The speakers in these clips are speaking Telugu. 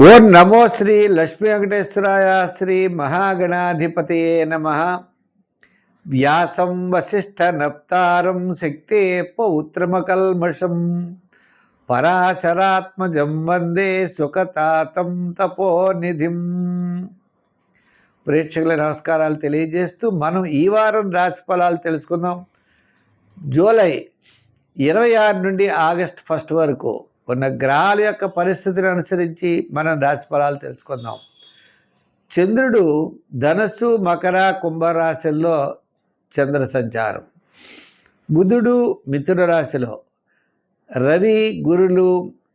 ఓం నమో శ్రీ లక్ష్మీ వెంకటేశ్వరాయ. శ్రీ మహాగణాధిపతయే నమ. వ్యాసం వసిష్ఠ నప్తారం శక్తే పౌత్రమకల్మషం పరాశరాత్మజం వందే సుఖతాతం తపోనిధిం. ప్రేక్షకుల నమస్కారాలు తెలియజేస్తూ మనం ఈ వారం రాశి ఫలాలు తెలుసుకుందాం. జూలై 26 నుండి ఆగస్టు 1 వరకు ఉన్న గ్రహాల యొక్క పరిస్థితిని అనుసరించి మనం రాశి ఫలాలు తెలుసుకుందాం. చంద్రుడు ధనస్సు, మకర, కుంభరాశుల్లో చంద్ర సంచారం. బుధుడు మిథున రాశిలో, రవి, గురులు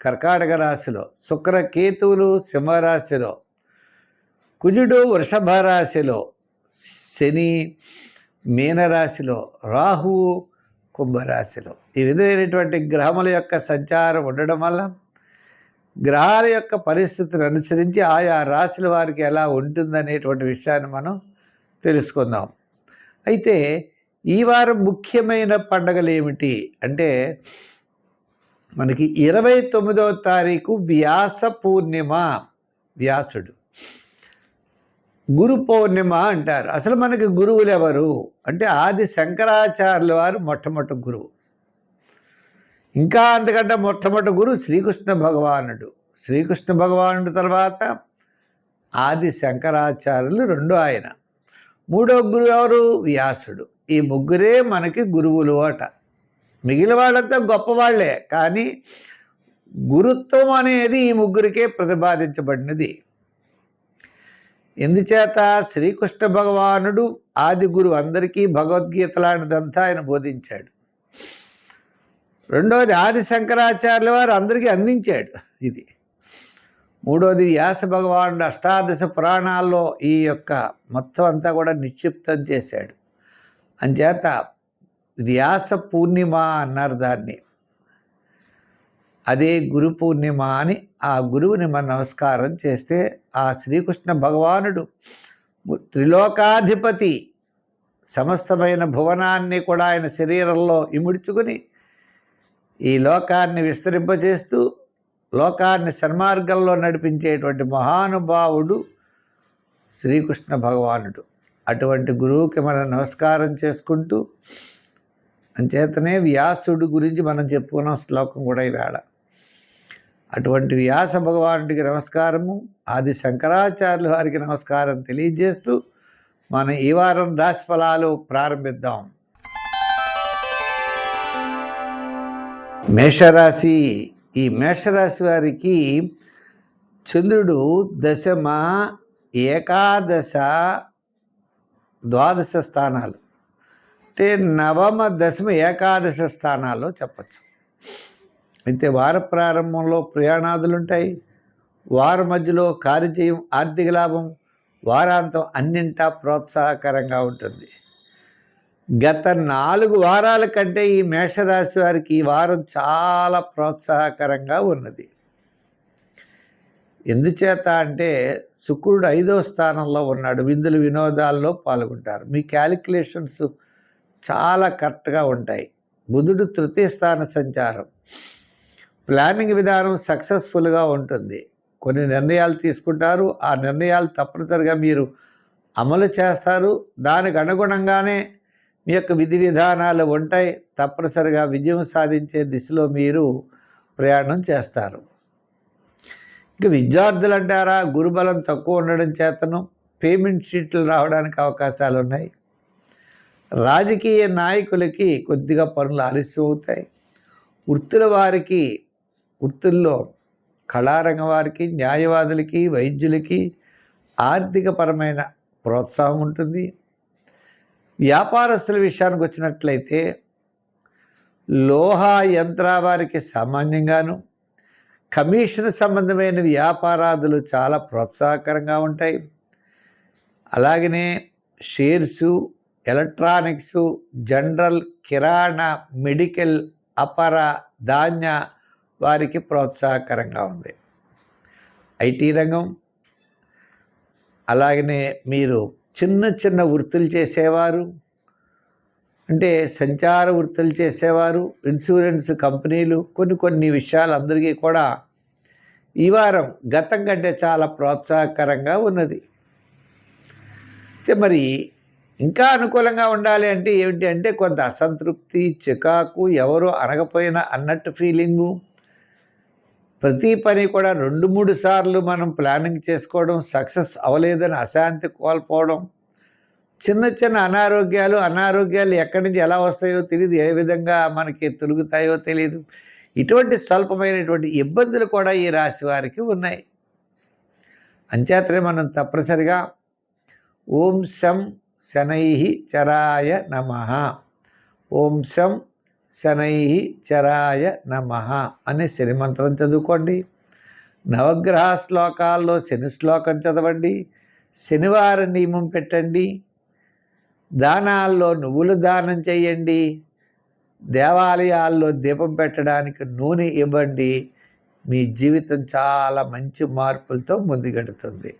కర్కాటక రాశిలో, శుక్ర, కేతువులు సింహరాశిలో, కుజుడు వృషభ రాశిలో, శని మీనరాశిలో, రాహువు కుంభరాశిలో. ఈ విధమైనటువంటి గ్రహముల యొక్క సంచారం ఉండడం వల్ల గ్రహాల యొక్క పరిస్థితిని అనుసరించి ఆయా రాశుల వారికి ఎలా ఉంటుందనేటువంటి విషయాన్ని మనం తెలుసుకుందాం. అయితే ఈ వారం ముఖ్యమైన పండగలు ఏమిటి అంటే, మనకి 29వ తారీఖు వ్యాస పూర్ణిమ. వ్యాసుడు గురు పౌర్ణిమ అంటారు. అసలు మనకి గురువులు ఎవరు అంటే, ఆది శంకరాచార్యుల వారు మొట్టమొదటి గురువు. ఇంకా అంతకంటే మొట్టమొదటి గురువు శ్రీకృష్ణ భగవానుడు. శ్రీకృష్ణ భగవానుడు తర్వాత ఆది శంకరాచార్యులు రెండో ఆయన. మూడో గురువు ఎవరు? వ్యాసుడు. ఈ ముగ్గురే మనకి గురువులు అట. మిగిలిన వాళ్ళంతా గొప్పవాళ్లే, కానీ గురుత్వం అనేది ఈ ముగ్గురికే ప్రతిపాదించబడినది. ఎందుచేత శ్రీకృష్ణ భగవానుడు ఆది గురువు, అందరికీ భగవద్గీత లాంటిదంతా ఆయన బోధించాడు. రెండవది ఆది శంకరాచార్యుల వారు అందరికీ అందించాడు ఇది. మూడవది వ్యాస భగవానుడు అష్టాదశ పురాణాల్లో ఈ యొక్క మొత్తం అంతా కూడా నిక్షిప్తం చేశాడు. అంచేత వ్యాస పూర్ణిమ అన్నారు దాన్ని. అదే గురు పూర్ణిమ అని ఆ గురువుని మనం నమస్కారం చేస్తే, ఆ శ్రీకృష్ణ భగవానుడు త్రిలోకాధిపతి, సమస్తమైన భువనాన్ని కూడా ఆయన శరీరంలో ఇముడ్చుకుని ఈ లోకాన్ని విస్తరింపచేస్తూ లోకాన్ని సన్మార్గంలో నడిపించేటువంటి మహానుభావుడు శ్రీకృష్ణ భగవానుడు. అటువంటి గురువుకి మనం నమస్కారం చేసుకుంటూ, అంచేతనే వ్యాసుడు గురించి మనం చెప్పుకున్న శ్లోకం కూడా ఈవేళ. అటువంటి వ్యాస భగవానుడికి నమస్కారము, ఆది శంకరాచార్యుల వారికి నమస్కారం తెలియజేస్తూ మనం ఈ వారం రాశి ఫలాలు ప్రారంభిద్దాం. మేషరాశి. ఈ మేషరాశి వారికి చంద్రుడు దశమ, ఏకాదశ, ద్వాదశ స్థానాలు అంటే నవమ, దశమ, ఏకాదశ స్థానాల్లో చెప్పచ్చు. అయితే వార ప్రారంభంలో ప్రయాణాదులు ఉంటాయి, వార మధ్యలో కార్యజయం, ఆర్థిక లాభం, వారాంతం అన్నింటా ప్రోత్సాహకరంగా ఉంటుంది. గత 4 వారాల కంటే ఈ మేషరాశి వారికి ఈ వారం చాలా ప్రోత్సాహకరంగా ఉన్నది. ఎందుచేత అంటే శుక్రుడు 5వ స్థానంలో ఉన్నాడు. విందులు వినోదాల్లో పాల్గొంటారు. మీ క్యాలిక్యులేషన్స్ చాలా కరెక్ట్గా ఉంటాయి. బుధుడు 3వ స్థాన సంచారం. ప్లానింగ్ విధానం సక్సెస్ఫుల్గా ఉంటుంది. కొన్ని నిర్ణయాలు తీసుకుంటారు. ఆ నిర్ణయాలు తప్పనిసరిగా మీరు అమలు చేస్తారు. దానికి అనుగుణంగానే మీ యొక్క విధి విధానాలు ఉంటాయి. తప్పనిసరిగా విజయం సాధించే దిశలో మీరు ప్రయాణం చేస్తారు. ఇంకా విద్యార్థులు అంటారా, గురుబలం తక్కువ ఉండడం చేతను పేమెంట్ షీట్లు రావడానికి అవకాశాలు ఉన్నాయి. రాజకీయ నాయకులకి కొద్దిగా పనులు ఆలస్యం అవుతాయి. వృత్తుల వారికి, వృత్తుల్లో కళారంగం వారికి, న్యాయవాదులకి, వైద్యులకి ఆర్థికపరమైన ప్రోత్సాహం ఉంటుంది. వ్యాపారస్తుల విషయానికి వచ్చినట్లయితే లోహ యంత్ర వారికి సామాన్యంగాను, కమిషన్ సంబంధమైన వ్యాపారాదులు చాలా ప్రోత్సాహకరంగా ఉంటాయి. అలాగనే షేర్సు, ఎలక్ట్రానిక్సు, జనరల్, కిరాణా, మెడికల్, అపర, ధాన్య వారికి ప్రోత్సాహకరంగా ఉంది. ఐటీ రంగం, అలాగనే మీరు చిన్న చిన్న వృత్తులు చేసేవారు, అంటే సంచార వృత్తులు చేసేవారు, ఇన్సూరెన్స్ కంపెనీలు, కొన్ని విషయాలు అందరికీ కూడా ఈ వారం గతం కంటే చాలా ప్రోత్సాహకరంగా ఉన్నది. అయితే మరి ఇంకా అనుకూలంగా ఉండాలి అంటే ఏమిటి అంటే కొంత అసంతృప్తి, చికాకు, ఎవరు అనకపోయినా అన్నట్టు ఫీలింగు, ప్రతి పని కూడా 2, 3 సార్లు మనం ప్లానింగ్ చేసుకోవడం, సక్సెస్ అవ్వలేదని అశాంతి కోల్పోవడం, చిన్న చిన్న అనారోగ్యాలు ఎక్కడి నుంచి ఎలా వస్తాయో తెలీదు, ఏ విధంగా మనకి తొలుగుతాయో తెలీదు. ఇటువంటి స్వల్పమైనటువంటి ఇబ్బందులు కూడా ఈ రాశి వారికి ఉన్నాయి. అంచేతనే మనం తప్పనిసరిగా ఓం శం శనైః చరాయ నమః, ఓం శం శనైః చరాయ నమః అనే శని మంత్రం చదువుకోండి. నవగ్రహ శ్లోకాల్లో శని శ్లోకం చదవండి. శనివారం నియమం పెట్టండి. దానాల్లో నువ్వులు దానం చేయండి. దేవాలయాల్లో దీపం పెట్టడానికి నూనె ఇవ్వండి. మీ జీవితం చాలా మంచి మార్పులతో ముందుకెడుతుంది.